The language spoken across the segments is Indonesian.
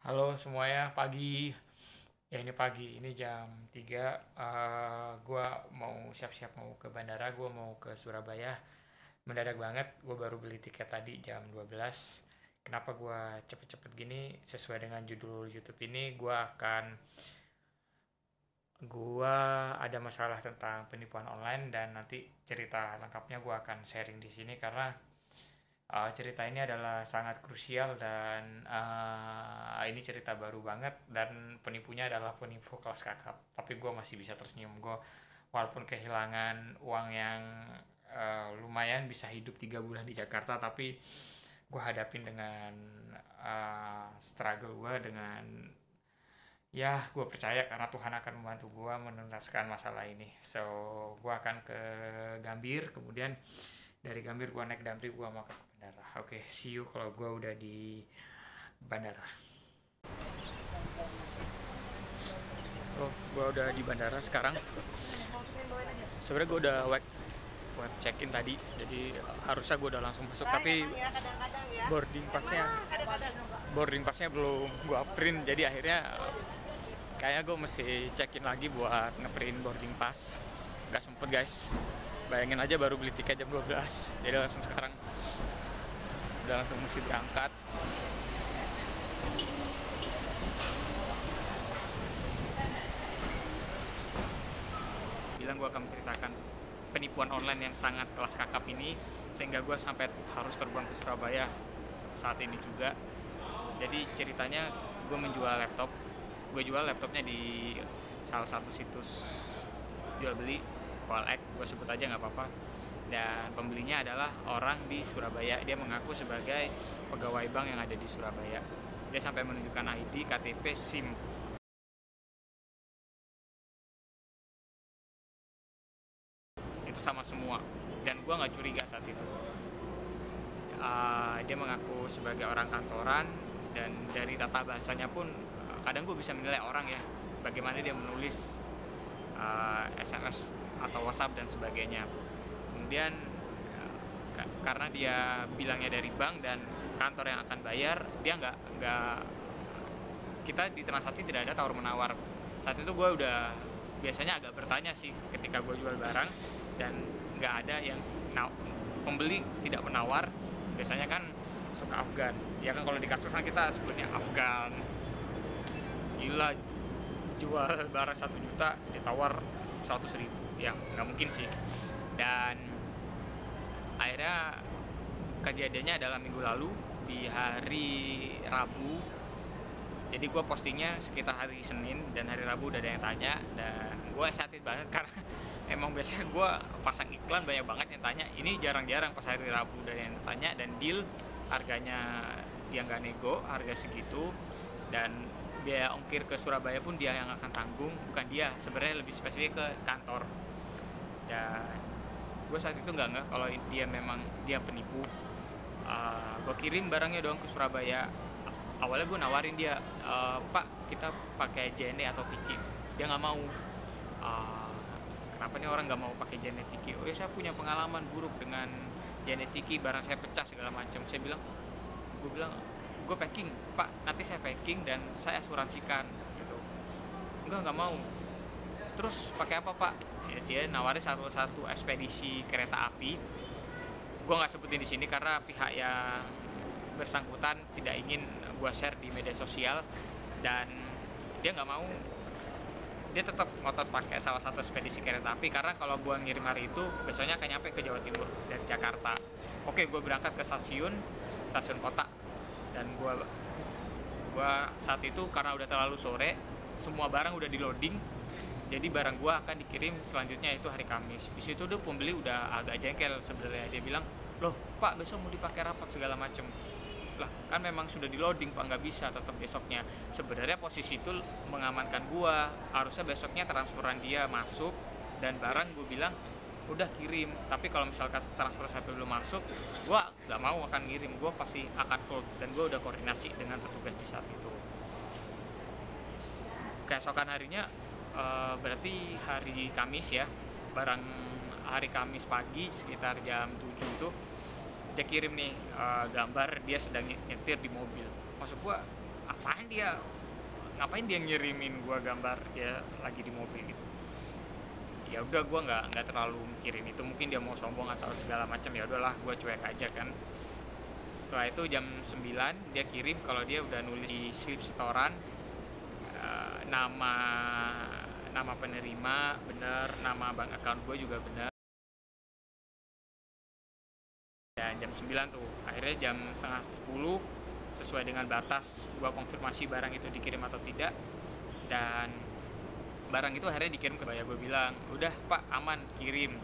Halo semuanya, pagi. Ya ini pagi, ini jam 3. Gua mau siap-siap mau ke bandara, gua mau ke Surabaya. Mendadak banget, gua baru beli tiket tadi jam 12. Kenapa gua cepet-cepet gini? Sesuai dengan judul YouTube ini, gua ada masalah tentang penipuan online dan nanti cerita lengkapnya gua akan sharing di sini karena cerita ini adalah sangat krusial dan ini cerita baru banget dan penipunya adalah penipu kelas kakap. Tapi gue masih bisa tersenyum. Gue walaupun kehilangan uang yang lumayan bisa hidup 3 bulan di Jakarta, tapi gue hadapin dengan struggle gue dengan ya gue percaya karena Tuhan akan membantu gue menuntaskan masalah ini. So gue akan ke Gambir, kemudian dari Gambir gue naik Damri, gue mau ke bandara. Oke, see you kalau gue udah di bandara. Oh, gue udah di bandara sekarang. Sebenarnya gue udah web check in tadi, jadi harusnya gue udah langsung masuk, tapi boarding passnya boarding passnya belum gue print, jadi akhirnya kayaknya gue mesti check in lagi buat ngeprint boarding pass. Gak sempet guys, bayangin aja baru beli tiket jam 12, jadi langsung sekarang udah langsung mesti berangkat. Bilang gue akan menceritakan penipuan online yang sangat kelas kakap ini sehingga gue sampai harus terbang ke Surabaya saat ini juga. Jadi ceritanya gue menjual laptop, gue jual laptopnya di salah satu situs jual beli OLX, gue sebut aja nggak apa-apa. Dan pembelinya adalah orang di Surabaya. Dia mengaku sebagai pegawai bank yang ada di Surabaya. Dia sampai menunjukkan ID, KTP, SIM. Itu sama semua. Dan gue nggak curiga saat itu. Dia mengaku sebagai orang kantoran dan dari tata bahasanya pun kadang gue bisa menilai orang ya. Bagaimana dia menulis SMS atau WhatsApp dan sebagainya. Kemudian karena dia bilangnya dari bank dan kantor yang akan bayar, dia nggak kita di transaksi tidak ada tawar menawar. Saat itu gue udah biasanya agak bertanya sih ketika gue jual barang dan nggak ada yang pembeli tidak menawar. Biasanya kan suka Afgan ya kan, kalau di kasusnya kita sebutnya Afgan. Gila, jual barang 1 juta ditawar 100.000, ya nggak mungkin sih. Dan akhirnya kejadiannya adalah minggu lalu di hari Rabu. Jadi gue postingnya sekitar hari Senin dan hari Rabu udah ada yang tanya dan gue excited banget karena emang biasanya gue pasang iklan banyak banget yang tanya. Ini jarang-jarang pas hari Rabu udah ada yang tanya dan deal harganya dia nggak nego, harga segitu, dan biaya ongkir ke Surabaya pun dia yang akan tanggung, bukan dia, sebenarnya lebih spesifik ke kantor. Dan gue saat itu nggak kalau dia memang dia penipu. Gue kirim barangnya dong ke Surabaya. Awalnya gue nawarin dia, Pak kita pakai JNE atau Tiki. Dia nggak mau. Kenapa nih orang nggak mau pakai JNE Tiki? Oh ya, saya punya pengalaman buruk dengan JNE Tiki, barang saya pecah segala macam. Gue bilang gue packing Pak, nanti saya packing dan saya asuransikan gitu. Nggak mau. Terus pakai apa Pak? Ya, dia nawarin satu ekspedisi kereta api. Gue nggak sebutin di sini karena pihak yang bersangkutan tidak ingin gue share di media sosial, dan dia nggak mau. Dia tetap ngotot pakai salah satu ekspedisi kereta api karena kalau gue ngirim hari itu besoknya akan nyampe ke Jawa Timur dari Jakarta. Oke, gue berangkat ke stasiun kota, dan gue saat itu karena udah terlalu sore, semua barang udah di loading, jadi barang gue akan dikirim selanjutnya itu hari Kamis. Di situ tuh pembeli udah agak jengkel sebenarnya. Dia bilang, loh Pak besok mau dipakai rapat segala macem. Lah kan memang sudah di loading Pak, nggak bisa tetap besoknya. Sebenarnya posisi itu mengamankan gue, harusnya besoknya transferan dia masuk dan barang gue bilang udah kirim. Tapi kalau misalkan transfer sampai belum masuk, gue nggak mau akan ngirim, gue pasti akan full. Dan gue udah koordinasi dengan petugas di saat itu. Keesokan harinya berarti hari Kamis ya, barang hari Kamis pagi sekitar jam 7 itu dia kirim nih gambar dia sedang nyetir di mobil. Maksud gua ngapain dia ngirimin gue gambar dia lagi di mobil gitu. Ya udah, gue nggak terlalu mikirin itu, mungkin dia mau sombong atau segala macam. Ya udahlah, gue cuek aja kan. Setelah itu jam 9 dia kirim kalau dia udah nulis di slip setoran, nama penerima bener, nama bank account gue juga bener. Dan jam 9 tuh akhirnya jam setengah 10 sesuai dengan batas gue konfirmasi barang itu dikirim atau tidak, dan barang itu akhirnya dikirim ke saya. Gue bilang udah pak, aman, kirim.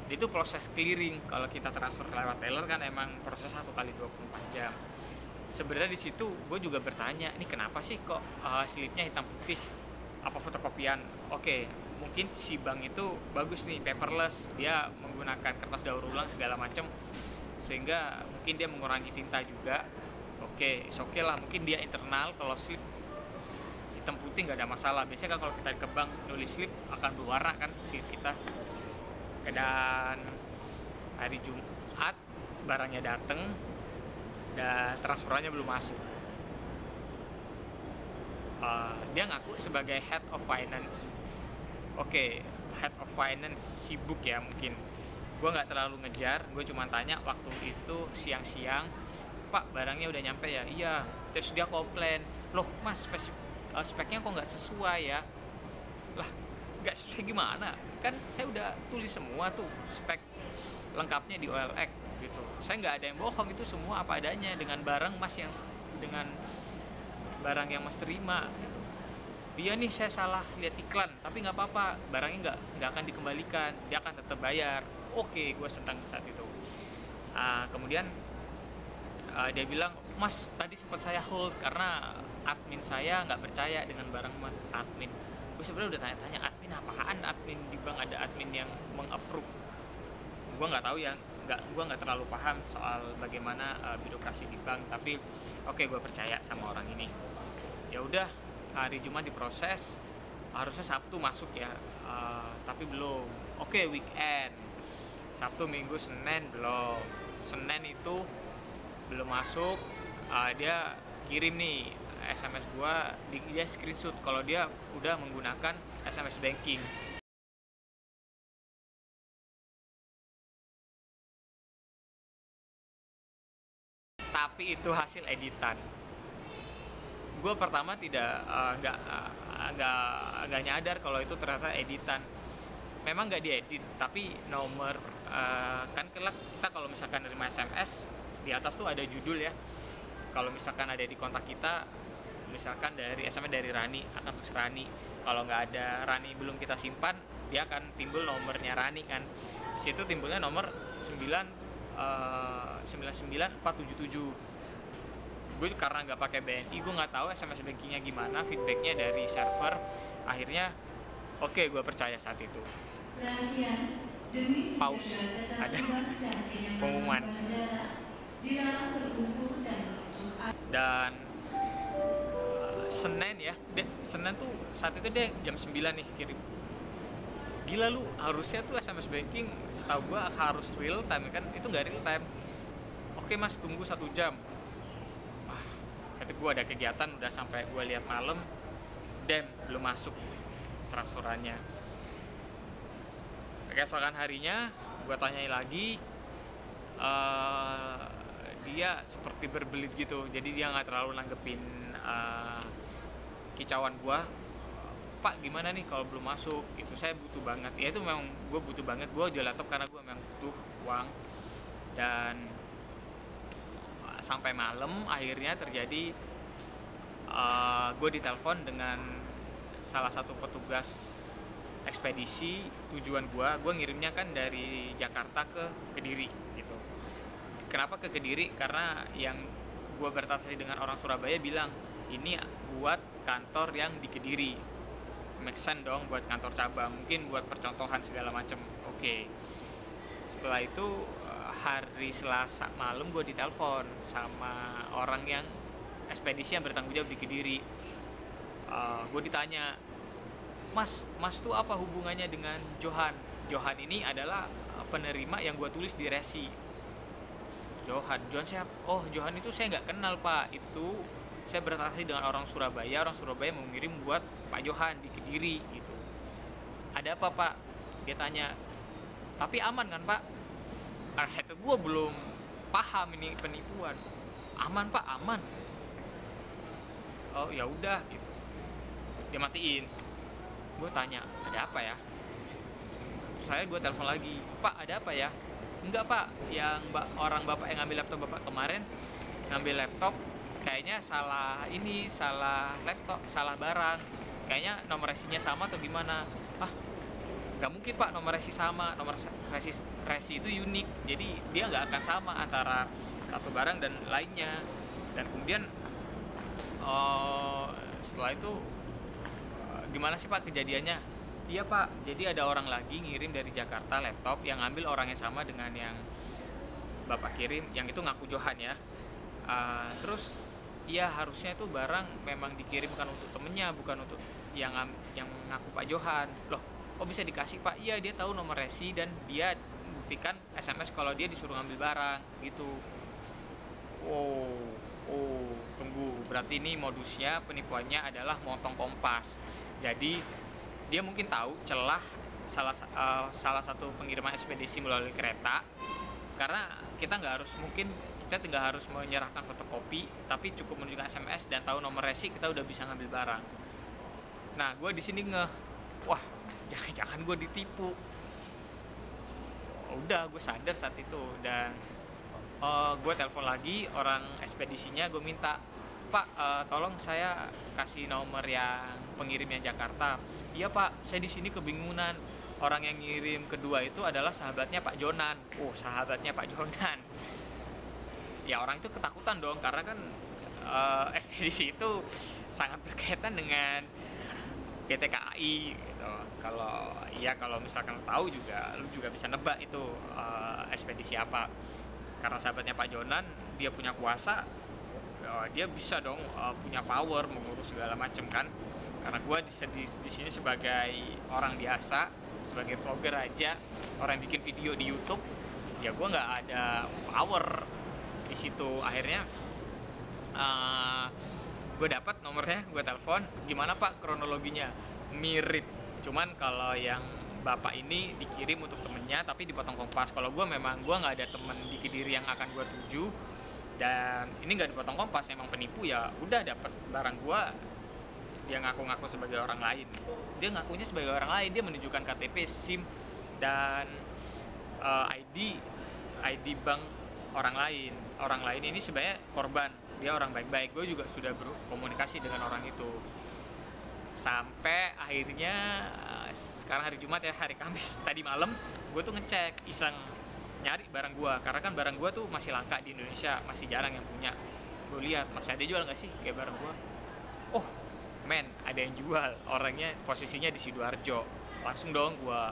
Itu proses clearing. Kalau kita transfer lewat teller kan emang proses 1 kali 24 jam. Sebenarnya di situ gue juga bertanya, ini kenapa sih kok slipnya hitam putih, apa fotokopian? Oke, mungkin si bank itu bagus nih, paperless, dia menggunakan kertas daur ulang segala macam, sehingga mungkin dia mengurangi tinta juga. Oke, oke lah, mungkin dia internal. Kalau slip hitam putih nggak ada masalah. Biasanya kan kalau kita ke bank nulis slip akan berwarna kan slip kita. Dan hari Jumat barangnya dateng dan transferannya belum masuk. Dia ngaku sebagai head of finance. Oke, head of finance sibuk ya mungkin. Gue nggak terlalu ngejar, gue cuma tanya waktu itu siang-siang, pak barangnya udah nyampe ya? Iya. Terus dia komplain, loh mas speknya kok nggak sesuai ya? Lah, nggak sesuai gimana? Kan saya udah tulis semua tuh spek lengkapnya di OLX gitu. Saya nggak ada yang bohong, itu semua apa adanya dengan barang yang mas terima gitu. Iya nih, saya salah lihat iklan, tapi nggak apa-apa, barangnya nggak akan dikembalikan, dia akan tetap bayar. Oke, gue senang saat itu. Kemudian dia bilang, mas tadi sempat saya hold karena admin saya nggak percaya dengan barang mas. Admin, gue sebenarnya udah tanya-tanya, admin apaan? Admin di bank ada admin yang mengapprove? Gue nggak tahu ya, gue nggak terlalu paham soal bagaimana birokrasi di bank, tapi oke, gue percaya sama orang ini. Ya udah, hari Jumat diproses, harusnya Sabtu masuk ya, tapi belum. Oke, weekend, Sabtu, Minggu, Senin belum. Senin itu belum masuk. Dia kirim nih SMS gua, dia screenshot kalau dia udah menggunakan SMS banking. Tapi itu hasil editan. Gue pertama nggak nyadar kalau itu ternyata editan. Memang nggak diedit, tapi nomor kan kita kalau misalkan nerima SMS di atas tuh ada judul ya. Kalau misalkan ada di kontak kita, misalkan dari SMS dari Rani, akan tulis Rani. Kalau nggak ada Rani, belum kita simpan, dia akan timbul nomornya Rani kan. Di situ timbulnya nomor 99477. Gue karena nggak pakai BNI, gue nggak tahu SMS bankingnya gimana, feedbacknya dari server. Akhirnya oke, gue percaya saat itu. Pause, ada pengumuman. Dan Senin ya, Senin tuh saat itu dia jam 9 nih kirim. Gila lu, harusnya tuh SMS banking setahu gue harus real time kan, itu nggak real time. Oke mas, tunggu 1 jam. Ketika gue ada kegiatan, udah sampai gue lihat malam, belum masuk transferannya. Keesokan harinya gue tanyai lagi, dia seperti berbelit gitu, jadi dia nggak terlalu nanggepin kicauan gue. Pak gimana nih kalau belum masuk gitu, saya butuh banget. Ya itu memang gue butuh banget, gue jual laptop karena gue memang butuh uang. Dan sampai malam akhirnya terjadi, gue ditelepon dengan salah satu petugas ekspedisi tujuan gue ngirimnya kan dari Jakarta ke Kediri gitu. Kenapa ke Kediri? Karena yang gue bertransaksi dengan orang Surabaya bilang ini buat kantor yang di Kediri, make sense dong buat kantor cabang, mungkin buat percontohan segala macam. Oke. Setelah itu hari Selasa malam gue ditelepon sama orang yang ekspedisi yang bertanggung jawab di Kediri. Gue ditanya, mas tuh apa hubungannya dengan Johan? Johan ini adalah penerima yang gue tulis di resi. Johan siapa? Oh, Johan itu saya nggak kenal pak, itu saya bertransaksi dengan orang Surabaya mau ngirim buat Pak Johan di Kediri gitu. Ada apa Pak? Dia tanya. Tapi aman kan Pak? Karena saya tuh gue belum paham ini penipuan. Aman Pak, aman. Oh ya udah gitu. Dia matiin. Gue tanya, ada apa ya? Terus saya gue telepon lagi, Pak ada apa ya? Enggak Pak, yang orang bapak yang ngambil laptop bapak kemarin ngambil laptop kayaknya salah laptop, salah barang. Kayaknya nomor resinya sama atau gimana? Ah, nggak mungkin Pak nomor resi sama, nomor resi itu unik, jadi dia nggak akan sama antara satu barang dan lainnya. Dan kemudian setelah itu gimana sih Pak kejadiannya? Iya Pak, jadi ada orang lagi ngirim dari Jakarta laptop yang ngambil orang yang sama dengan yang Bapak kirim, yang itu ngaku Johan ya. Terus iya harusnya itu barang memang dikirimkan untuk temennya, bukan untuk yang ngaku Pak Johan. Loh, kok bisa dikasih Pak? Iya dia tahu nomor resi dan dia buktikan SMS kalau dia disuruh ngambil barang gitu. Oh, tunggu, berarti ini modusnya penipuannya adalah motong kompas. Jadi dia mungkin tahu celah salah satu pengiriman ekspedisi melalui kereta, karena kita nggak harus menyerahkan fotokopi, tapi cukup menunjukkan SMS dan tahu nomor resi, kita udah bisa ngambil barang. Nah, gue di sini wah, jangan-jangan gue ditipu. Udah, gue sadar saat itu dan gue telepon lagi orang ekspedisinya, gue minta, Pak, tolong saya kasih nomor yang pengirimnya Jakarta. Iya Pak, saya di sini kebingungan. Orang yang ngirim kedua itu adalah sahabatnya Pak Jonan. Oh, sahabatnya Pak Jonan. Ya orang itu ketakutan dong, karena kan ekspedisi itu sangat berkaitan dengan PT KAI gitu. Kalau misalkan tahu juga, lu juga bisa nebak itu ekspedisi apa. Karena sahabatnya Pak Jonan, dia punya kuasa, dia bisa dong punya power mengurus segala macam kan. Karena gue di sini sebagai orang biasa, sebagai vlogger aja, orang yang bikin video di YouTube, ya gue nggak ada power di situ. Akhirnya gue dapat nomornya, gue telepon, gimana Pak kronologinya? Mirip, cuman kalau yang bapak ini dikirim untuk temennya tapi dipotong kompas. Kalau gue nggak ada temen di Kediri yang akan gue tuju, dan ini nggak dipotong kompas, emang penipu, ya udah dapat barang gue. Dia ngaku-ngaku sebagai orang lain, dia ngakunya sebagai orang lain, dia menunjukkan KTP, SIM dan ID bank orang lain ini sebenarnya korban, dia orang baik-baik. Gue juga sudah berkomunikasi dengan orang itu sampai akhirnya sekarang hari Jumat ya, hari Kamis tadi malam gue tuh ngecek iseng nyari barang gue, karena kan barang gue tuh masih langka di Indonesia, masih jarang yang punya. Gue lihat masih ada jual nggak sih kayak barang gue. Oh men, ada yang jual, orangnya posisinya di Sidoarjo. Langsung dong gue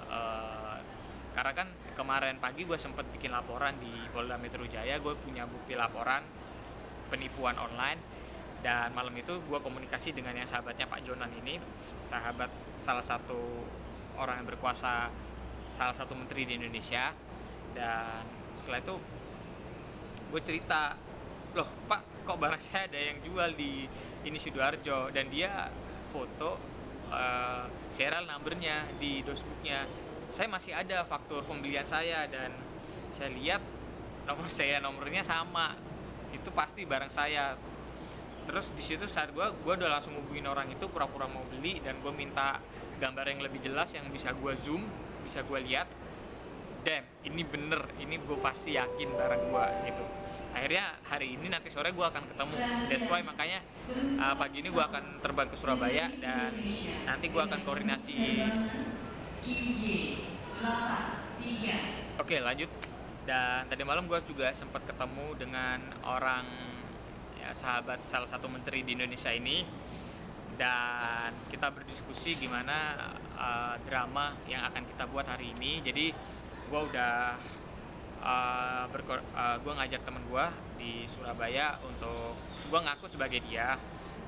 karena kan kemarin pagi gue sempet bikin laporan di Polda Metro Jaya, gue punya bukti laporan penipuan online. Dan malam itu gue komunikasi dengan yang sahabatnya Pak Jonan ini, sahabat salah satu orang yang berkuasa, salah satu menteri di Indonesia. Dan setelah itu gue cerita, loh Pak, kok barang saya ada yang jual di ini Sidoarjo, dan dia foto serial numbernya di dosbooknya. Saya masih ada faktur pembelian saya, dan saya lihat nomornya sama, itu pasti barang saya. Terus di situ saat gue udah langsung hubungin orang itu, pura-pura mau beli, dan gue minta gambar yang lebih jelas yang bisa gue zoom, bisa gue lihat. Damn, ini bener, ini gue pasti yakin barang gue gitu. Akhirnya hari ini nanti sore gue akan ketemu. That's why makanya pagi ini gue akan terbang ke Surabaya, dan nanti gue akan koordinasi. Oke, lanjut. Dan tadi malam gue juga sempat ketemu dengan orang ya, sahabat salah satu menteri di Indonesia ini, dan kita berdiskusi gimana drama yang akan kita buat hari ini. Jadi gue udah gue ngajak temen gue di Surabaya untuk gue ngaku sebagai dia,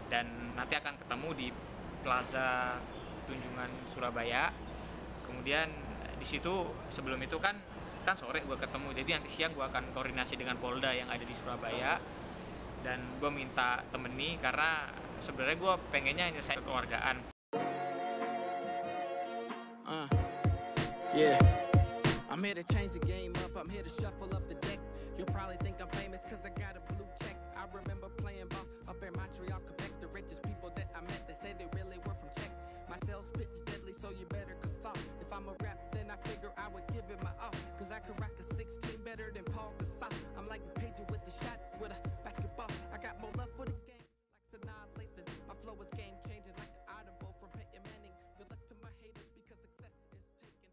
dan nanti akan ketemu di Plaza Tunjungan Surabaya. Kemudian di situ sebelum itu kan sore gue ketemu, jadi nanti siang gue akan koordinasi dengan Polda yang ada di Surabaya. dan gue minta temeni karena sebenarnya gue pengennya nyelesain kekeluargaan. Yeah, I'm here to change the game up, I'm here to shuffle up the deck. You'll probably think I'm famous cause I got a blue check. I remember playing ball up in Montreal, Quebec. The richest people that I met, they said they really were from Czech. My sales pitch deadly, so you better consult. If I'm a rap, then I figure I would give it my all. Cause I could rock a 16 better than Paul Gasol. I'm like a pager with the shot, with a basketball. I got more love for the game, like Sanaa Lathan. My flow is game changing, like an audible from Peyton Manning. Good luck to my haters because success is taken.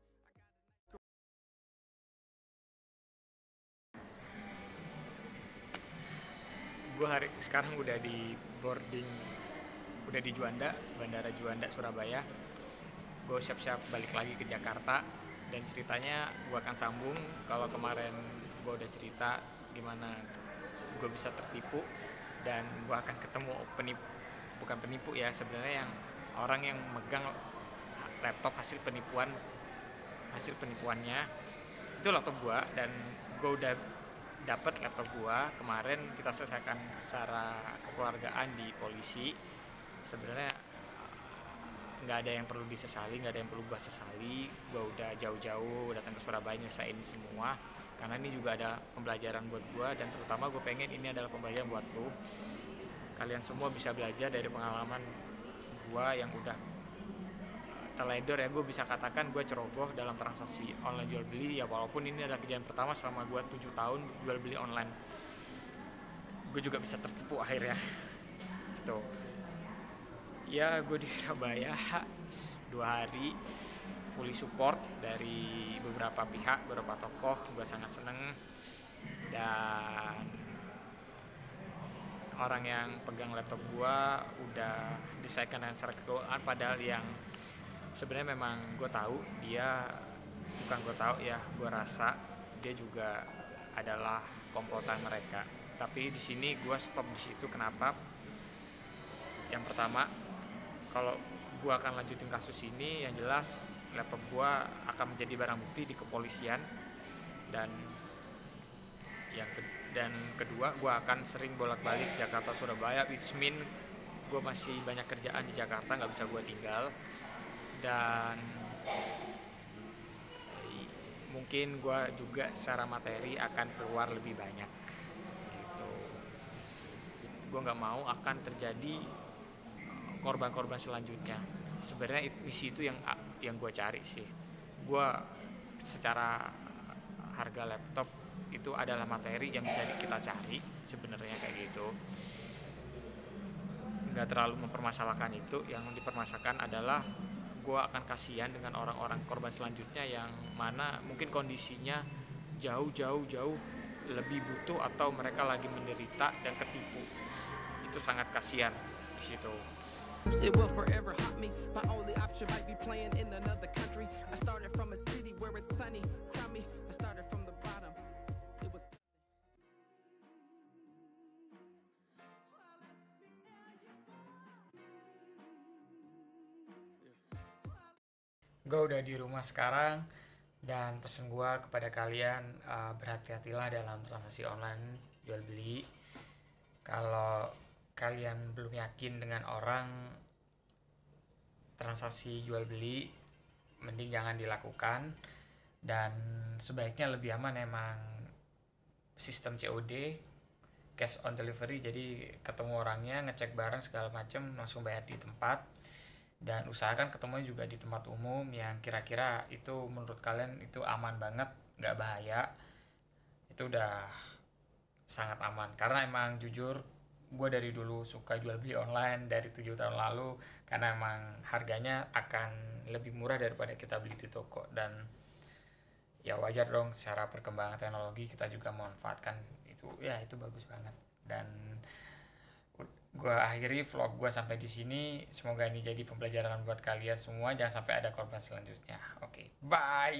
Gue sekarang udah di boarding, udah di Juanda, Bandara Juanda Surabaya. Gue siap-siap balik lagi ke Jakarta, dan ceritanya gue akan sambung. Kalau kemarin gue udah cerita gimana gue bisa tertipu, dan gue akan ketemu bukan penipu ya, sebenarnya yang orang yang megang laptop hasil penipuannya itu laptop gue, dan gue udah dapat laptop gua kemarin. Kita selesaikan secara kekeluargaan di polisi. Sebenarnya nggak ada yang perlu disesali, nggak ada yang perlu gua sesali. Gua udah jauh-jauh datang ke Surabaya nyelesain ini semua karena ini juga ada pembelajaran buat gua, dan terutama gue pengen ini adalah pembelajaran buat lu. Kalian semua bisa belajar dari pengalaman gua yang udah teledor ya. Gue bisa katakan gue ceroboh dalam transaksi online jual beli ya, walaupun ini adalah kejadian pertama selama gue 7 tahun jual beli online. Gue juga bisa tertipu akhirnya itu ya. Gue di Surabaya 2 hari fully support dari beberapa pihak, beberapa tokoh. Gue sangat seneng, dan orang yang pegang laptop gue udah disaikan dengan secara kekeluargaan, padahal yang sebenarnya memang gue tahu dia, bukan gue tahu ya, gue rasa dia juga adalah komplotan mereka. Tapi di sini gue stop di situ. Kenapa? Yang pertama, kalau gue akan lanjutin kasus ini, yang jelas laptop gue akan menjadi barang bukti di kepolisian, dan kedua, gue akan sering bolak-balik Jakarta Surabaya, which mean gue masih banyak kerjaan di Jakarta, nggak bisa gue tinggal. Dan mungkin gue juga secara materi akan keluar lebih banyak gitu. Gue nggak mau akan terjadi korban-korban selanjutnya. Sebenarnya misi itu yang gue cari sih. Gue secara harga laptop itu adalah materi yang bisa kita cari sebenarnya, kayak gitu. Nggak terlalu mempermasalahkan itu. Yang dipermasalahkan adalah gue akan kasihan dengan orang-orang korban selanjutnya yang mana mungkin kondisinya jauh lebih butuh, atau mereka lagi menderita dan ketipu. Itu sangat kasihan di situ. It will forever haunt me. My only option might be playing in another country. I started from a city where it's sunny, crummy. I started from the bottom. It was Gue udah di rumah sekarang, dan pesan gue kepada kalian, berhati-hatilah dalam transaksi online jual beli. Kalau kalian belum yakin dengan orang transaksi jual beli, mending jangan dilakukan. Dan sebaiknya lebih aman emang sistem COD, cash on delivery. Jadi ketemu orangnya, ngecek barang segala macam, langsung bayar di tempat. Dan usahakan ketemunya juga di tempat umum yang kira-kira itu menurut kalian itu aman banget, nggak bahaya. Itu udah sangat aman. Karena emang jujur gue dari dulu suka jual beli online dari 7 tahun lalu, karena emang harganya akan lebih murah daripada kita beli di toko. Dan ya wajar dong, secara perkembangan teknologi kita juga memanfaatkan itu. Ya itu bagus banget. Dan gue akhiri vlog gue sampai di sini. Semoga ini jadi pembelajaran buat kalian semua. Jangan sampai ada korban selanjutnya. Oke, bye.